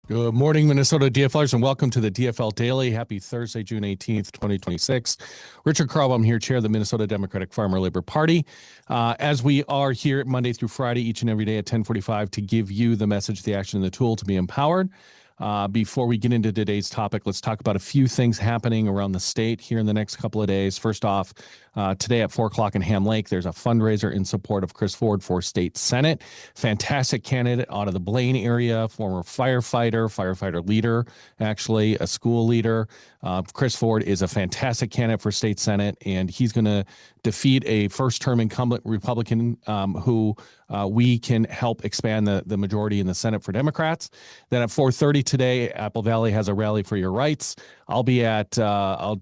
Good morning, Minnesota DFLers, and welcome to the DFL Daily. Happy Thursday, June 18th, 2026. Richard Carlbaum here, chair of the Minnesota Democratic Farmer Labor Party. As we are here Monday through Friday, each and every day at 10:45 to give you the message, the action, and the tool to be empowered. Before we get into today's topic, let's talk about a few things happening around the state here in the next couple of days. First off, today at 4 o'clock in Ham Lake, there's a fundraiser in support of Chris Ford for state senate. Fantastic candidate out of the Blaine area, former firefighter leader, actually a school leader. Chris Ford is a fantastic candidate for state senate, and he's going to defeat a first-term incumbent Republican who we can help expand the majority in the Senate for Democrats. Then at 4:30 today, Apple Valley has a rally for your rights. I'll be at a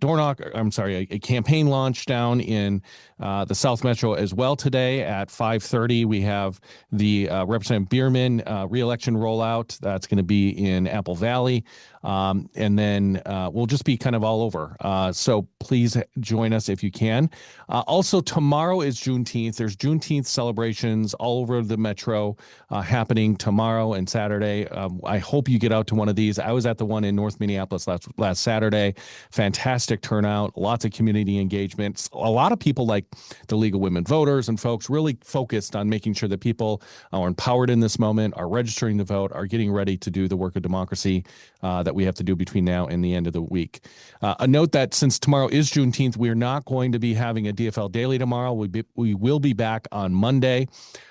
campaign launch down in the South Metro as well today at 5:30. We have the Representative Bierman reelection rollout. That's going to be in Apple Valley. And then we'll just be kind of all over. So please join us if you can. Also, tomorrow is Juneteenth. There's Juneteenth celebrations all over the metro happening tomorrow and Saturday. I hope you get out to one of these. I was at the one in North Minneapolis last Saturday. Fantastic turnout, lots of community engagements. A lot of people like the League of Women Voters and folks really focused on making sure that people are empowered in this moment, are registering to vote, are getting ready to do the work of democracy that we have to do between now and the end of the week. A note that since tomorrow is Juneteenth, we're not going to be having a DFL Daily tomorrow. We will be back on Monday.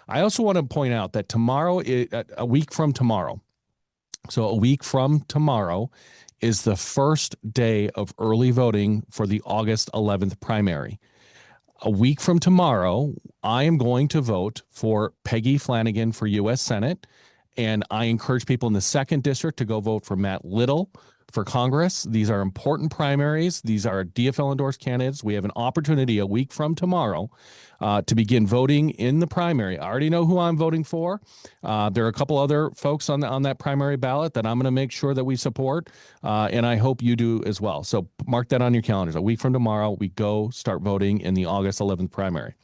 I also want to point out that tomorrow, a week from tomorrow, is the first day of early voting for the August 11th primary. A week from tomorrow, I am going to vote for Peggy Flanagan for U.S. Senate, and I encourage people in the 2nd District to go vote for Matt Little for Congress. These are important primaries. These are DFL-endorsed candidates. We have an opportunity a week from tomorrow to begin voting in the primary. I already know who I'm voting for. There are a couple other folks on that primary ballot that I'm going to make sure that we support, and I hope you do as well. So mark that on your calendars. A week from tomorrow, we go start voting in the August 11th primary.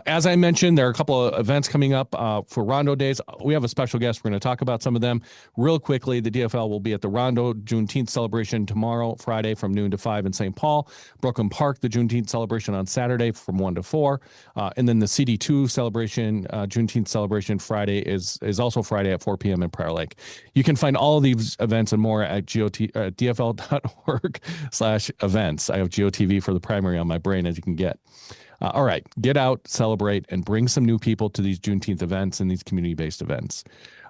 As I mentioned, there are a couple of events coming up for Rondo Days. We have a special guest. We're going to talk about some of them real quickly. The DFL will be at the Rondo Juneteenth celebration tomorrow, Friday, from noon to 5 in St. Paul. Brooklyn Park, the Juneteenth celebration on Saturday from 1 to 4. And then the CD2 celebration, Juneteenth celebration Friday is also Friday at 4 p.m. in Prior Lake. You can find all of these events and more at dfl.org/events. I have GOTV for the primary on my brain, as you can get. All right, get out, celebrate, and bring some new people to these Juneteenth events and these community-based events.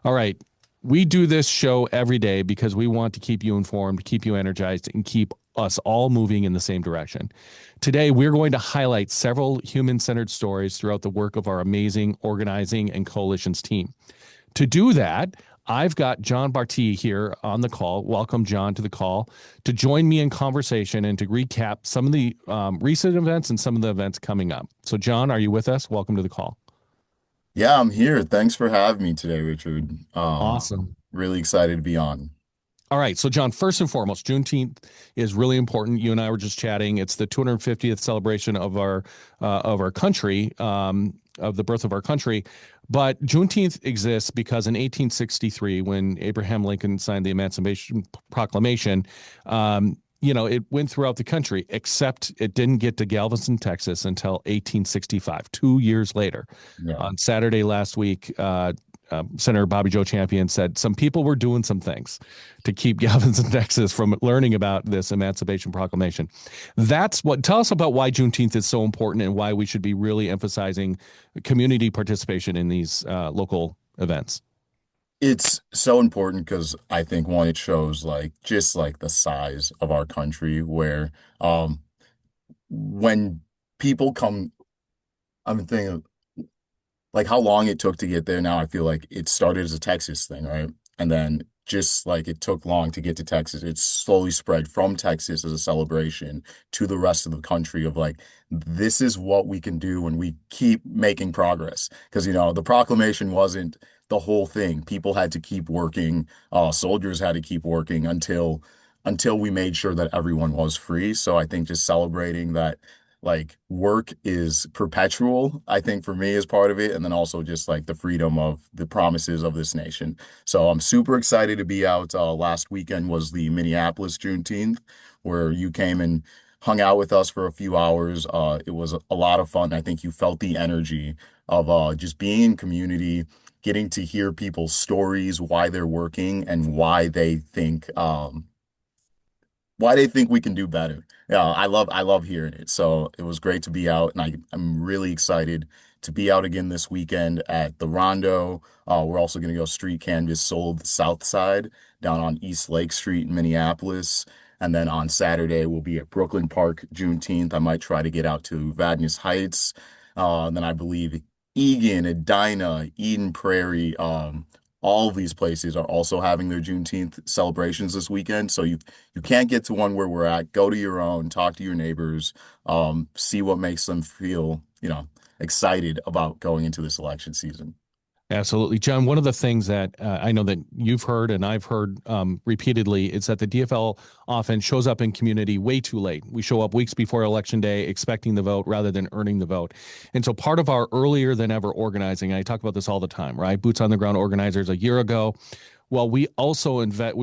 All right, we do this show every day because we want to keep you informed, keep you energized, and keep us all moving in the same direction. Today, we're going to highlight several human-centered stories throughout the work of our amazing organizing and coalitions team. To do that, I've got John Bartee here on the call. Welcome, John, to the call to join me in conversation and to recap some of the recent events and some of the events coming up. So, John, are you with us? Welcome to the call. Yeah, I'm here. Thanks for having me today, Richard. Awesome. Really excited to be on. All right. So, John, first and foremost, Juneteenth is really important. You and I were just chatting. It's the 250th celebration of our country, of the birth of our country. But Juneteenth exists because in 1863, when Abraham Lincoln signed the Emancipation Proclamation, it went throughout the country, except it didn't get to Galveston, Texas until 1865, 2 years later. Yeah. On Saturday last week, Senator Bobby Joe Champion said some people were doing some things to keep Galveston, Texas from learning about this Emancipation Proclamation. Tell us about why Juneteenth is so important and why we should be really emphasizing community participation in these local events. It's so important because I think one, it shows just the size of our country where when people come, I'm thinking how long it took to get there. Now I feel like it started as a Texas thing, right? And then just like it took long to get to Texas, it slowly spread from Texas as a celebration to the rest of the country of this is what we can do when we keep making progress. Because, the proclamation wasn't the whole thing. People had to keep working. Soldiers had to keep working until we made sure that everyone was free. So I think just celebrating that like work is perpetual, I think for me is part of it. And then also just like the freedom of the promises of this nation. So I'm super excited to be out. Last weekend was the Minneapolis Juneteenth, where you came and hung out with us for a few hours. It was a lot of fun. I think you felt the energy of just being in community, getting to hear people's stories, why they're working, and why they think we can do better. Yeah, I love hearing it. So it was great to be out, and I'm really excited to be out again this weekend at the Rondo. We're also going to go street canvas Soul South Side down on East Lake Street in Minneapolis. And then on Saturday, we'll be at Brooklyn Park Juneteenth. I might try to get out to Vadnais Heights. Then I believe Egan, Edina, Eden Prairie, all of these places are also having their Juneteenth celebrations this weekend. So you can't get to one where we're at. Go to your own, talk to your neighbors, see what makes them feel, excited about going into this election season. Absolutely. John, one of the things that I know that you've heard and I've heard repeatedly is that the DFL often shows up in community way too late. We show up weeks before Election Day expecting the vote rather than earning the vote. And so part of our earlier than ever organizing, and I talk about this all the time, right? Boots on the ground organizers a year ago. Well, we are also investing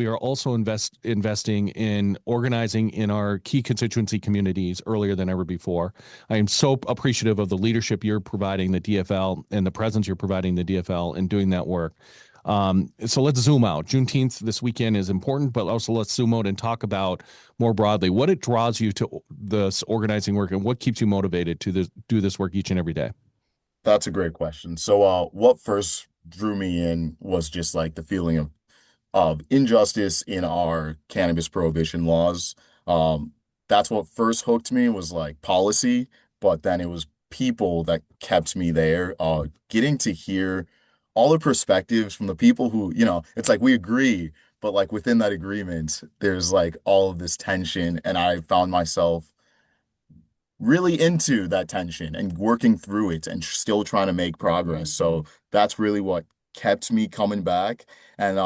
in organizing in our key constituency communities earlier than ever before. I am so appreciative of the leadership you're providing the DFL and the presence you're providing the DFL in doing that work. So let's zoom out. Juneteenth this weekend is important, but also let's zoom out and talk about more broadly what it draws you to this organizing work and what keeps you motivated to do this work each and every day. That's a great question. So, what first drew me in was just like the feeling of injustice in our cannabis prohibition laws. That's what first hooked me was like policy, but then it was people that kept me there. Getting to hear all the perspectives from the people who, it's like we agree, but like within that agreement, there's like all of this tension, and I found myself really into that tension and working through it and still trying to make progress. So that's really what kept me coming back. And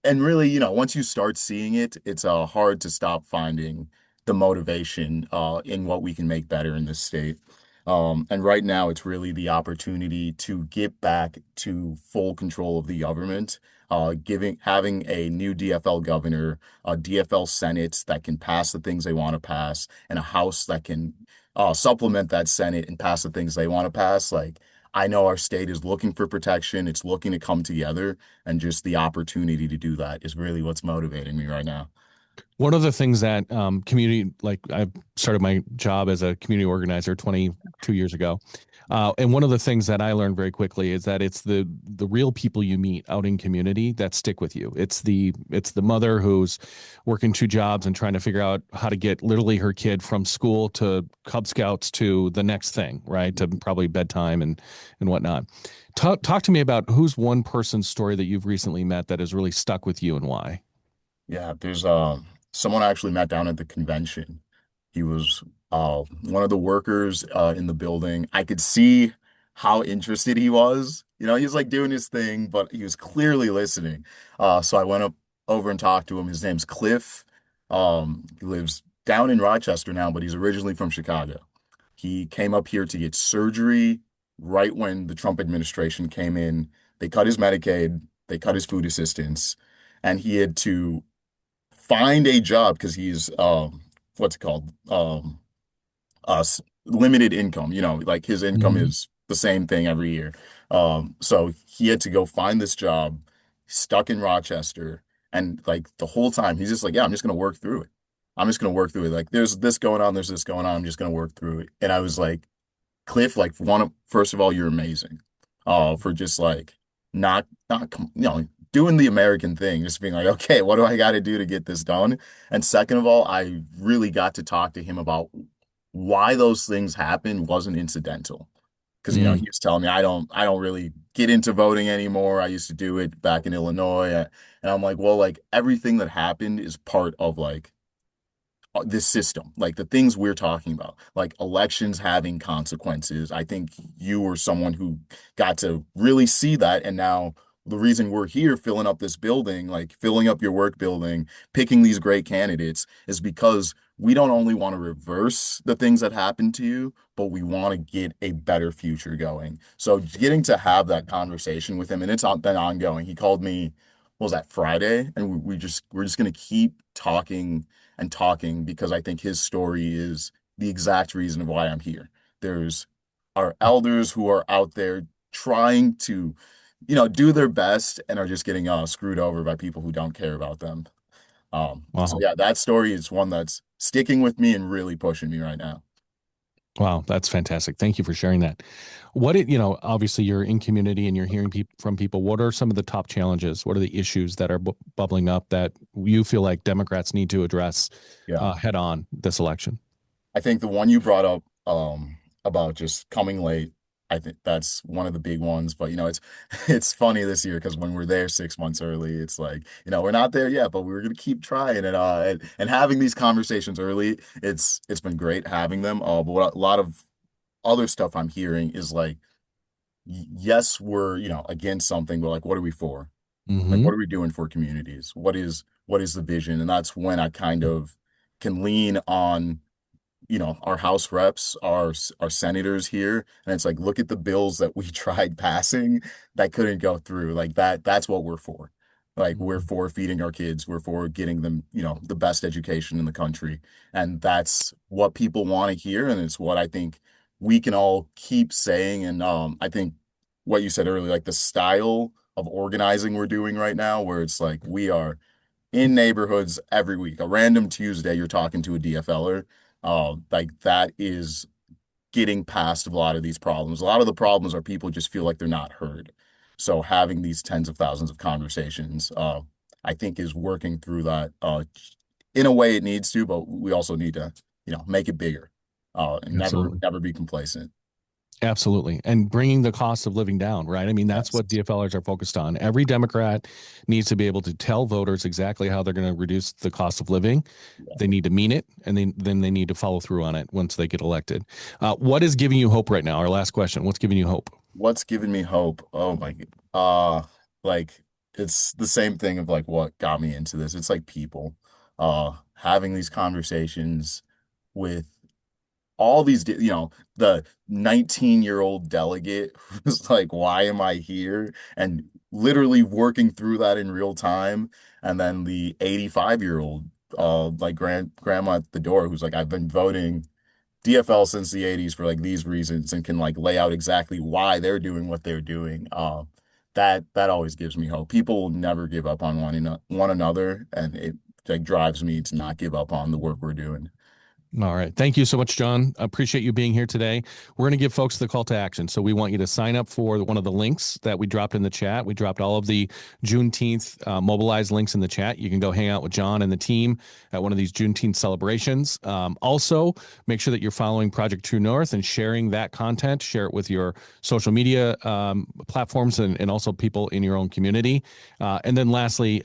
really, once you start seeing it, it's hard to stop finding the motivation in what we can make better in this state. And right now, it's really the opportunity to get back to full control of the government, having a new DFL governor, a DFL Senate that can pass the things they want to pass, and a House that can supplement that Senate and pass the things they want to pass. Like, I know our state is looking for protection, it's looking to come together, and just the opportunity to do that is really what's motivating me right now. One of the things that like I started my job as a community organizer 22 years ago. And one of the things that I learned very quickly is that it's the real people you meet out in community that stick with you. It's the mother who's working two jobs and trying to figure out how to get literally her kid from school to Cub Scouts to the next thing, right? To probably bedtime and whatnot. Talk to me about who's one person's story that you've recently met that has really stuck with you and why. Yeah, there's someone I actually met down at the convention. He was one of the workers in the building. I could see how interested he was. He was like doing his thing, but he was clearly listening. So I went up over and talked to him. His name's Cliff. He lives down in Rochester now, but he's originally from Chicago. He came up here to get surgery right when the Trump administration came in. They cut his Medicaid, they cut his food assistance, and he had to find a job because he's what's it called limited income, like his income Mhm. is the same thing every year. So he had to go find this job stuck in Rochester, and like the whole time he's just like, yeah, I'm just gonna work through it. I'm just gonna work through it. Like there's this going on, there's this going on, I'm just gonna work through it. And I was like, Cliff, like first of all, you're amazing. For just like doing the American thing, just being like, okay, what do I got to do to get this done? And second of all, I really got to talk to him about why those things happened wasn't incidental. Because he Mm. was telling me I don't really get into voting anymore. I used to do it back in Illinois. And I'm like, well, like everything that happened is part of like this system, like the things we're talking about, like elections having consequences. I think you were someone who got to really see that. And now the reason we're here filling up this building, like filling up your work building, picking these great candidates is because we don't only want to reverse the things that happened to you, but we want to get a better future going. So getting to have that conversation with him, and it's been ongoing. He called me, what was that, Friday? And we're just going to keep talking and talking because I think his story is the exact reason of why I'm here. There's our elders who are out there trying to, do their best and are just getting screwed over by people who don't care about them. So Wow. yeah, that story is one that's sticking with me and really pushing me right now. Wow, that's fantastic. Thank you for sharing that. Obviously you're in community and you're hearing from people. What are some of the top challenges? What are the issues that are bubbling up that you feel like Democrats need to address Yeah. head on this election? I think the one you brought up about just coming late, I think that's one of the big ones. But it's it's funny this year because when we're there 6 months early, it's like, we're not there yet, but we're gonna keep trying and having these conversations early. It's been great having them. But what a lot of other stuff I'm hearing is like, yes, we're, against something, but like, what are we for? Like, Hmm. what are we doing for communities? What is the vision? And that's when I kind of can lean on our House reps, our senators here, and it's like, look at the bills that we tried passing that couldn't go through. Like that's what we're for. Like we're for feeding our kids, we're for getting them, the best education in the country. And that's what people want to hear. And it's what I think we can all keep saying. And I think what you said earlier, like the style of organizing we're doing right now, where it's like we are in neighborhoods every week. A random Tuesday, you're talking to a DFLer. Like that is getting past a lot of these problems. A lot of the problems are people just feel like they're not heard. So having these tens of thousands of conversations, I think is working through that. In a way it needs to, but we also need to, make it bigger, and never, Absolutely. never be complacent. Absolutely. And bringing the cost of living down, right? I mean, that's Yes. what DFLers are focused on. Every Democrat needs to be able to tell voters exactly how they're going to reduce the cost of living. Yeah. They need to mean it, and then they need to follow through on it once they get elected. What is giving you hope right now? Our last question. What's giving you hope? What's given me hope? Oh my, like it's the same thing of like what got me into this. It's like people, having these conversations with all these, the 19-year-old delegate who's like, why am I here? And literally working through that in real time. And then the 85-year-old, like grandma at the door who's like, I've been voting DFL since the 80s for like these reasons and can like lay out exactly why they're doing what they're doing. That always gives me hope. People will never give up on one another, and it like drives me to not give up on the work we're doing. All right. Thank you so much, John. I appreciate you being here today. We're going to give folks the call to action. So we want you to sign up for one of the links that we dropped in the chat. We dropped all of the Juneteenth mobilized links in the chat. You can go hang out with John and the team at one of these Juneteenth celebrations. Also, make sure that you're following Project True North and sharing that content. Share it with your social media platforms and also people in your own community. And then lastly,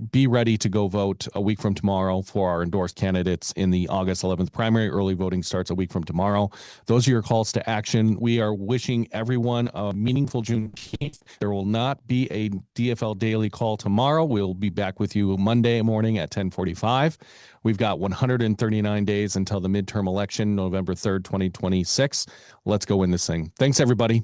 be ready to go vote a week from tomorrow for our endorsed candidates in the August 11th primary. Early voting starts a week from tomorrow. Those are your calls to action. We are wishing everyone a meaningful Juneteenth. There will not be a DFL Daily call tomorrow. We'll be back with you Monday morning at 10:45. We've got 139 days until the midterm election, November 3rd, 2026. Let's go win this thing. Thanks, everybody.